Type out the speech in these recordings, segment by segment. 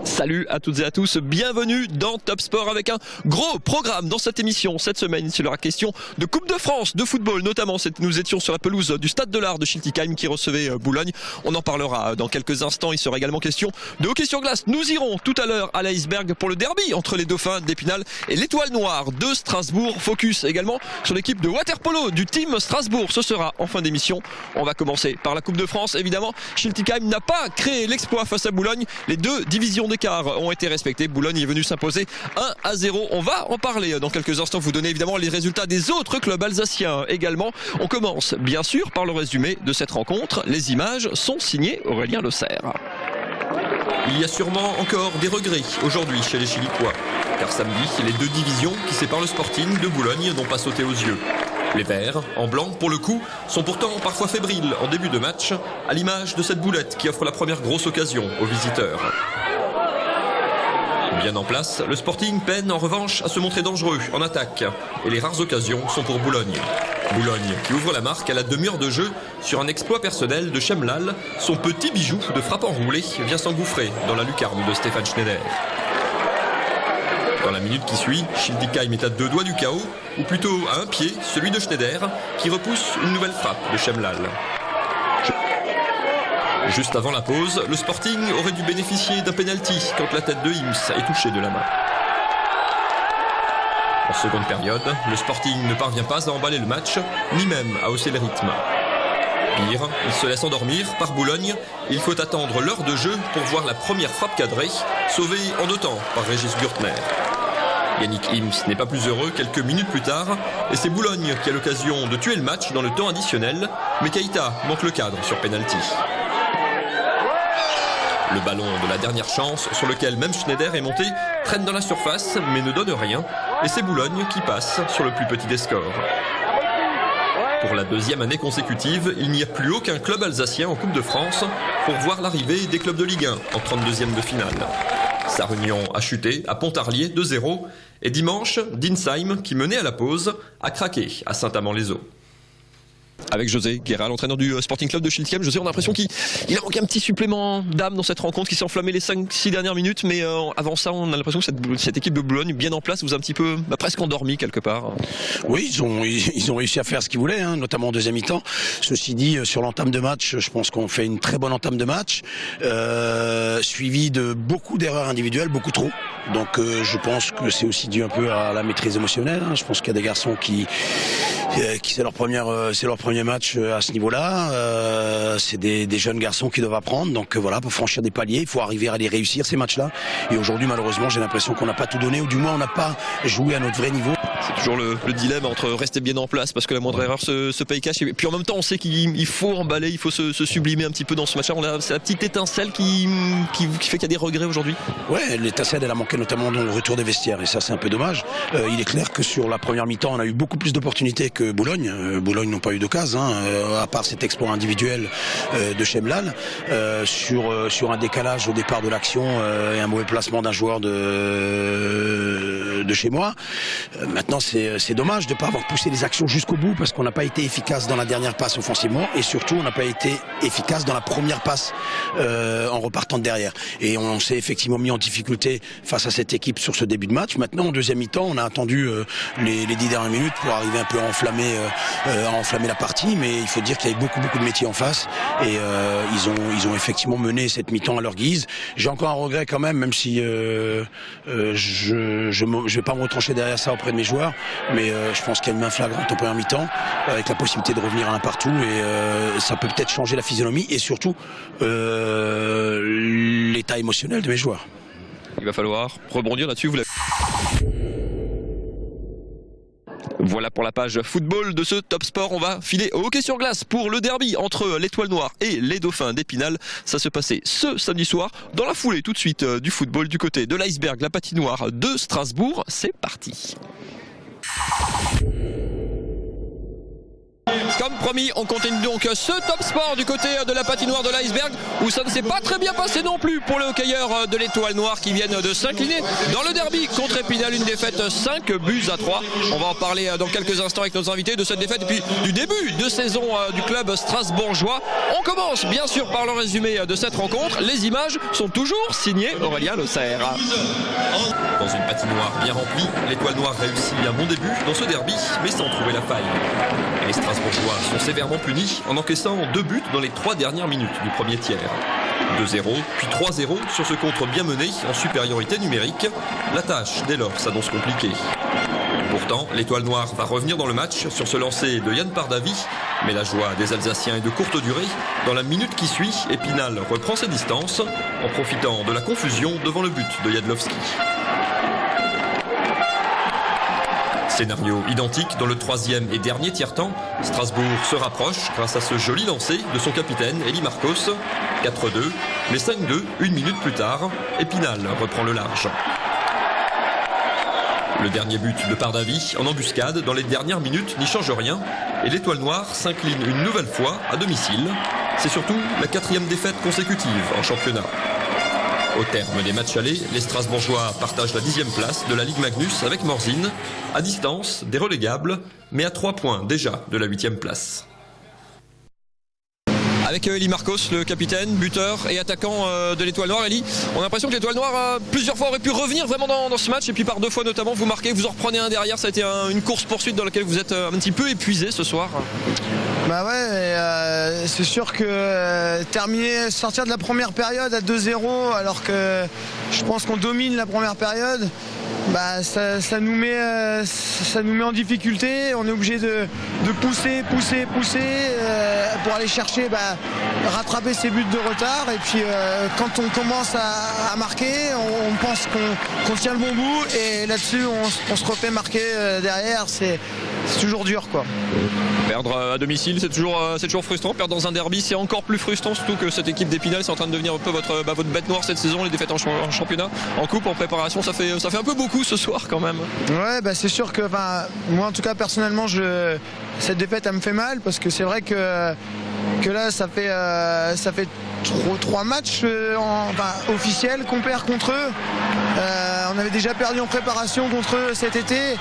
Salut à toutes et à tous, bienvenue dans Top Sport avec un gros programme dans cette émission. Cette semaine, il sera question de Coupe de France de football, notamment nous étions sur la pelouse du Stade de l'Art de Schiltigheim qui recevait Boulogne. On en parlera dans quelques instants, il sera également question de hockey sur glace. Nous irons tout à l'heure à l'Iceberg pour le derby entre les Dauphins d'Épinal et l'Étoile Noire de Strasbourg. Focus également sur l'équipe de water-polo du team Strasbourg. Ce sera en fin d'émission. On va commencer par la Coupe de France. Évidemment, Schiltigheim n'a pas créé l'exploit face à Boulogne. Les deux divisions d'écart ont été respectées. Boulogne est venu s'imposer 1-0. On va en parler dans quelques instants. Vous donner évidemment les résultats des autres clubs alsaciens également. On commence bien sûr par le résumé de cette rencontre. Les images sont signées Aurélien Le Serre. Il y a sûrement encore des regrets aujourd'hui chez les Chilicois. Car samedi, les deux divisions qui séparent le Sporting de Boulogne n'ont pas sauté aux yeux. Les Verts, en blanc pour le coup, sont pourtant parfois fébriles en début de match, à l'image de cette boulette qui offre la première grosse occasion aux visiteurs. Bien en place, le Sporting peine en revanche à se montrer dangereux en attaque. Et les rares occasions sont pour Boulogne. Boulogne qui ouvre la marque à la demi-heure de jeu sur un exploit personnel de Chemlal. Son petit bijou de frappe enroulée vient s'engouffrer dans la lucarne de Stéphane Schneider. Dans la minute qui suit, Schiltigheim est à deux doigts du chaos, ou plutôt à un pied, celui de Schneider, qui repousse une nouvelle frappe de Chemlal. Juste avant la pause, le Sporting aurait dû bénéficier d'un penalty quand la tête de Ims est touchée de la main. En seconde période, le Sporting ne parvient pas à emballer le match, ni même à hausser le rythme. Pire, il se laisse endormir par Boulogne. Il faut attendre l'heure de jeu pour voir la première frappe cadrée, sauvée en 2 temps par Régis Gürtner. Yannick Ims n'est pas plus heureux quelques minutes plus tard, et c'est Boulogne qui a l'occasion de tuer le match dans le temps additionnel, mais Keita manque le cadre sur penalty. Le ballon de la dernière chance, sur lequel même Schneider est monté, traîne dans la surface, mais ne donne rien, et c'est Boulogne qui passe sur le plus petit des scores. Pour la deuxième année consécutive, il n'y a plus aucun club alsacien en Coupe de France pour voir l'arrivée des clubs de Ligue 1 en 32e de finale. Sarre-Union a chuté à Pontarlier 2-0 et dimanche, Dinsheim, qui menait à la pause, a craqué à Saint-Amand-les-Eaux. Avec José Guerra, l'entraîneur du Sporting Club de Schiltigheim. José, on a l'impression qu'il a manqué un petit supplément d'âme dans cette rencontre, qui s'est enflammé les 5-6 dernières minutes, mais avant ça, on a l'impression que cette équipe de Boulogne, bien en place, vous a un petit peu presque endormi quelque part. Oui, ils ont réussi à faire ce qu'ils voulaient, notamment en deuxième mi-temps. Ceci dit, sur l'entame de match, je pense qu'on fait une très bonne entame de match, suivi de beaucoup d'erreurs individuelles, beaucoup trop. Donc je pense que c'est aussi dû un peu à la maîtrise émotionnelle. Je pense qu'il y a des garçons qui c'est leur premier match à ce niveau-là. C'est des jeunes garçons qui doivent apprendre. Donc voilà, pour franchir des paliers, il faut arriver à les réussir ces matchs-là. Et aujourd'hui, malheureusement, j'ai l'impression qu'on n'a pas tout donné, ou du moins on n'a pas joué à notre vrai niveau. C'est toujours le dilemme entre rester bien en place parce que la moindre erreur se paye cash. Et puis en même temps, on sait qu'il faut emballer, il faut se sublimer un petit peu dans ce match-là. C'est la petite étincelle qui fait qu'il y a des regrets aujourd'hui. Ouais, l'étincelle, elle a manqué notamment dans le retour des vestiaires. Et ça, c'est un peu dommage. Il est clair que sur la première mi-temps, on a eu beaucoup plus d'opportunités que Boulogne. Boulogne n'ont pas eu d'occasion, à part cet exploit individuel de Chemlal, sur un décalage au départ de l'action et un mauvais placement d'un joueur de chez moi. Maintenant, c'est dommage de ne pas avoir poussé les actions jusqu'au bout, parce qu'on n'a pas été efficace dans la dernière passe offensivement, et surtout on n'a pas été efficace dans la première passe en repartant de derrière. Et on s'est effectivement mis en difficulté face à cette équipe sur ce début de match. Maintenant, en deuxième mi-temps, on a attendu les 10 dernières minutes pour arriver un peu à enflammer la partie, mais il faut dire qu'il y avait beaucoup de métiers en face, et ils ont effectivement mené cette mi-temps à leur guise. J'ai encore un regret quand même si je vais pas me retrancher derrière ça auprès de mes joueurs, mais je pense qu'il y a une main flagrante en première mi-temps, avec la possibilité de revenir à un partout, et ça peut peut-être changer la physionomie et surtout l'état émotionnel de mes joueurs. Il va falloir rebondir là-dessus. Voilà pour la page football de ce Top Sport. On va filer au hockey sur glace pour le derby entre l'Étoile Noire et les Dauphins d'Épinal. Ça se passait ce samedi soir. Dans la foulée tout de suite du football du côté de l'Iceberg, la patinoire de Strasbourg. C'est parti. Comme promis, on continue donc ce Top Sport du côté de la patinoire de l'Iceberg où ça ne s'est pas très bien passé non plus pour les hockeyeurs de l'Étoile Noire qui viennent de s'incliner dans le derby contre Épinal, une défaite 5-3. On va en parler dans quelques instants avec nos invités de cette défaite et puis du début de saison du club strasbourgeois. On commence bien sûr par le résumé de cette rencontre. Les images sont toujours signées Aurélien Losser. Dans une patinoire bien remplie, l'Étoile Noire réussit un bon début dans ce derby, mais sans trouver la faille. Et les Strasbourgeois sont sévèrement punis en encaissant 2 buts dans les 3 dernières minutes du premier tiers. 2-0, puis 3-0 sur ce contre bien mené en supériorité numérique. La tâche, dès lors, s'annonce compliquée. Pourtant, l'Étoile Noire va revenir dans le match sur ce lancer de Yann Pardavi, mais la joie des Alsaciens est de courte durée. Dans la minute qui suit, Épinal reprend ses distances en profitant de la confusion devant le but de Jadlowski. Scénario identique dans le 3e et dernier tiers-temps. Strasbourg se rapproche grâce à ce joli lancer de son capitaine Eli Marcos. 4-2, mais 5-2, une minute plus tard, Épinal reprend le large. Le dernier but de Pardavi en embuscade dans les dernières minutes n'y change rien et l'Étoile Noire s'incline une nouvelle fois à domicile. C'est surtout la 4e défaite consécutive en championnat. Au terme des matchs allés, les Strasbourgeois partagent la 10e place de la Ligue Magnus avec Morzine, à distance des relégables, mais à 3 points déjà de la 8e place. Avec Eli Marcos, le capitaine, buteur et attaquant de l'Étoile Noire. Eli, on a l'impression que l'Étoile Noire plusieurs fois aurait pu revenir vraiment dans ce match et puis par 2 fois notamment vous marquez, vous en reprenez un derrière. Ça a été une course-poursuite dans laquelle vous êtes un petit peu épuisé ce soir. Bah ouais, c'est sûr que sortir de la première période à 2-0 alors que je pense qu'on domine la première période, bah ça nous met en difficulté. On est obligé de pousser pour aller chercher, rattraper ces buts de retard. Et puis quand on commence à marquer, on pense qu'on tient le bon bout et là-dessus on se refait marquer derrière. C'est toujours dur quoi. Perdre à domicile c'est toujours frustrant. Perdre dans un derby c'est encore plus frustrant, surtout que cette équipe d'Épinal c'est en train de devenir un peu votre bête noire cette saison. Les défaites en championnat, en coupe, en préparation, ça fait un peu beaucoup ce soir quand même. Ouais, c'est sûr que moi en tout cas personnellement cette défaite elle me fait mal parce que c'est vrai que là ça fait 3 matchs officiels qu'on perd contre eux. On avait déjà perdu en préparation contre eux cet été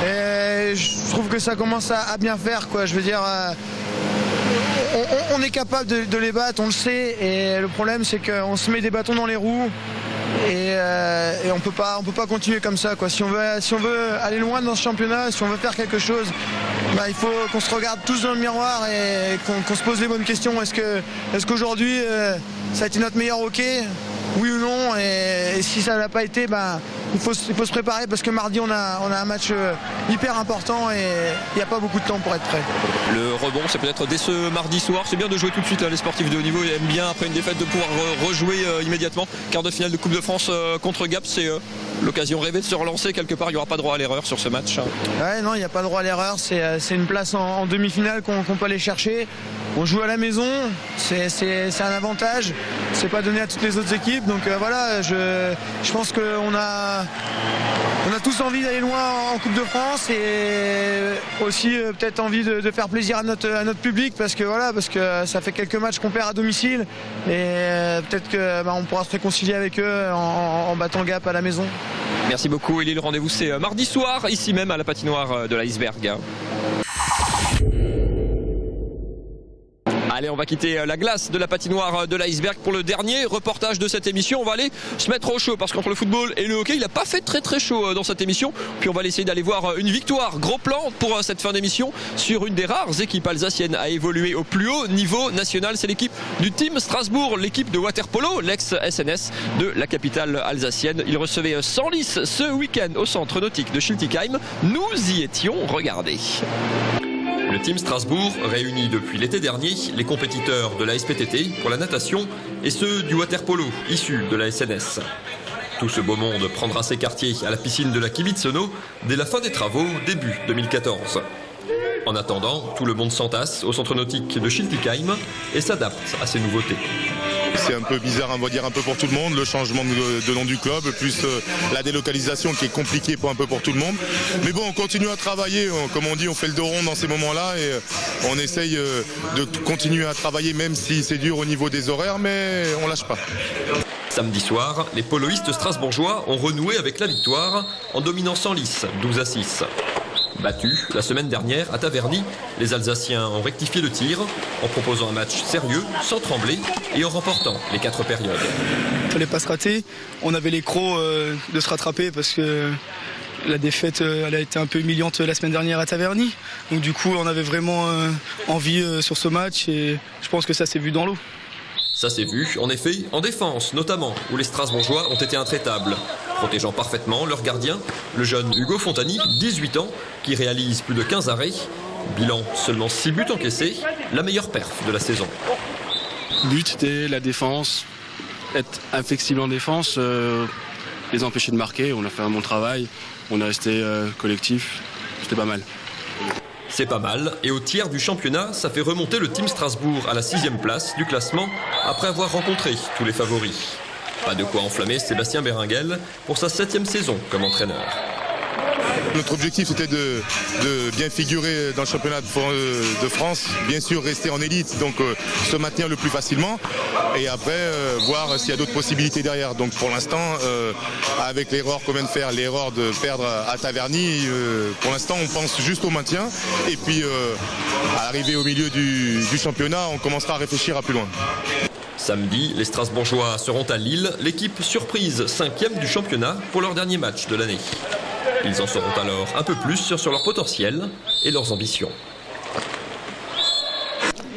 et je trouve que ça commence à bien faire quoi. Je veux dire on est capable de les battre, on le sait, et le problème c'est qu'on se met des bâtons dans les roues et on peut pas continuer comme ça quoi. Si on veut aller loin dans ce championnat, si on veut faire quelque chose, il faut qu'on se regarde tous dans le miroir et qu'on se pose les bonnes questions. Est-ce qu'aujourd'hui ça a été notre meilleur hockey? Oui ou non, et si ça n'a pas été, il faut se préparer parce que mardi on a un match hyper important et il n'y a pas beaucoup de temps pour être prêt. Le rebond c'est peut-être dès ce mardi soir, c'est bien de jouer tout de suite. Les sportifs de haut niveau ils aiment bien après une défaite de pouvoir rejouer immédiatement. Quart de finale de Coupe de France contre Gap, c'est l'occasion rêvée de se relancer quelque part. Il n'y aura pas droit à l'erreur sur ce match. Ouais, non, il n'y a pas droit à l'erreur, c'est une place en demi-finale qu'on peut aller chercher. On joue à la maison, c'est un avantage, c'est pas donné à toutes les autres équipes. Donc voilà, je pense qu'on a tous envie d'aller loin en Coupe de France et aussi peut-être envie de faire plaisir à notre public parce que ça fait quelques matchs qu'on perd à domicile et peut-être qu'on pourra se réconcilier avec eux en battant Gap à la maison. Merci beaucoup Elie, le rendez-vous c'est mardi soir ici même à la patinoire de l'Iceberg. Allez, on va quitter la glace de la patinoire de l'Iceberg pour le dernier reportage de cette émission. On va aller se mettre au chaud parce qu'entre le football et le hockey, il n'a pas fait très chaud dans cette émission. Puis on va essayer d'aller voir une victoire. Gros plan pour cette fin d'émission sur une des rares équipes alsaciennes à évoluer au plus haut niveau national. C'est l'équipe du Team Strasbourg, l'équipe de waterpolo, l'ex-SNS de la capitale alsacienne. Il recevait Senlis ce week-end au centre nautique de Schiltigheim. Nous y étions, regardez. Le Team Strasbourg réunit depuis l'été dernier les compétiteurs de la SPTT pour la natation et ceux du waterpolo issus de la SNS. Tout ce beau monde prendra ses quartiers à la piscine de la Kibitzono dès la fin des travaux début 2014. En attendant, tout le monde s'entasse au centre nautique de Schiltigheim et s'adapte à ces nouveautés. c'est un peu bizarre, on va dire un peu pour tout le monde, le changement de nom du club, plus la délocalisation qui est compliquée pour un peu pour tout le monde. Mais bon, on continue à travailler, comme on dit, on fait le dos rond dans ces moments-là et on essaye de continuer à travailler même si c'est dur au niveau des horaires, mais on lâche pas. Samedi soir, les poloistes strasbourgeois ont renoué avec la victoire en dominant Senlis 12-6. Battus la semaine dernière à Taverny, les Alsaciens ont rectifié le tir en proposant un match sérieux, sans trembler et en remportant les 4 périodes. Il ne fallait pas se rater, on avait les crocs de se rattraper parce que la défaite elle a été un peu humiliante la semaine dernière à Taverny. Donc du coup on avait vraiment envie sur ce match et je pense que ça s'est vu dans l'eau. Ça s'est vu, en effet, en défense notamment, où les Strasbourgeois ont été intraitables, protégeant parfaitement leur gardien, le jeune Hugo Fontani, 18 ans, qui réalise plus de 15 arrêts. Bilan, seulement 6 buts encaissés, la meilleure perf de la saison. Le but c'était la défense, être inflexible en défense, les empêcher de marquer. On a fait un bon travail, on est resté collectif, c'était pas mal. C'est pas mal, et au tiers du championnat, ça fait remonter le Team Strasbourg à la 6e place du classement après avoir rencontré tous les favoris. Pas de quoi enflammer Sébastien Béringuel pour sa 7e saison comme entraîneur. Notre objectif c'était de bien figurer dans le championnat de France, bien sûr rester en élite, donc se maintenir le plus facilement et après voir s'il y a d'autres possibilités derrière. Donc pour l'instant, avec l'erreur qu'on vient de faire, l'erreur de perdre à Taverny, pour l'instant on pense juste au maintien et puis à l'arrivée au milieu du championnat, on commencera à réfléchir à plus loin. Samedi, les Strasbourgeois seront à Lille, l'équipe surprise 5e du championnat pour leur dernier match de l'année. Ils en sauront alors un peu plus sur leur potentiel et leurs ambitions.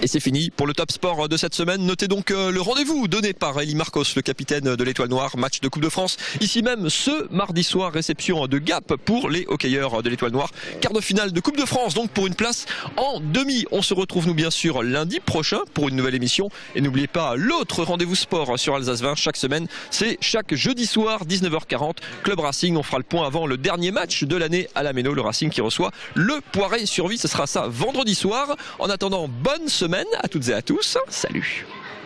Et c'est fini pour le Top Sport de cette semaine. Notez donc le rendez-vous donné par Elie Marcos, le capitaine de l'Étoile Noire, match de Coupe de France. Ici même, ce mardi soir, réception de Gap pour les hockeyeurs de l'Étoile Noire. Quart de finale de Coupe de France, donc pour une place en demi. On se retrouve, nous bien sûr, lundi prochain pour une nouvelle émission. Et n'oubliez pas l'autre rendez-vous sport sur Alsace 20 chaque semaine. C'est chaque jeudi soir, 19h40, Club Racing. On fera le point avant le dernier match de l'année à la Méno. Le Racing qui reçoit le Poiré Survie. Ce sera ça vendredi soir. En attendant, bonne semaine à toutes et à tous. Salut.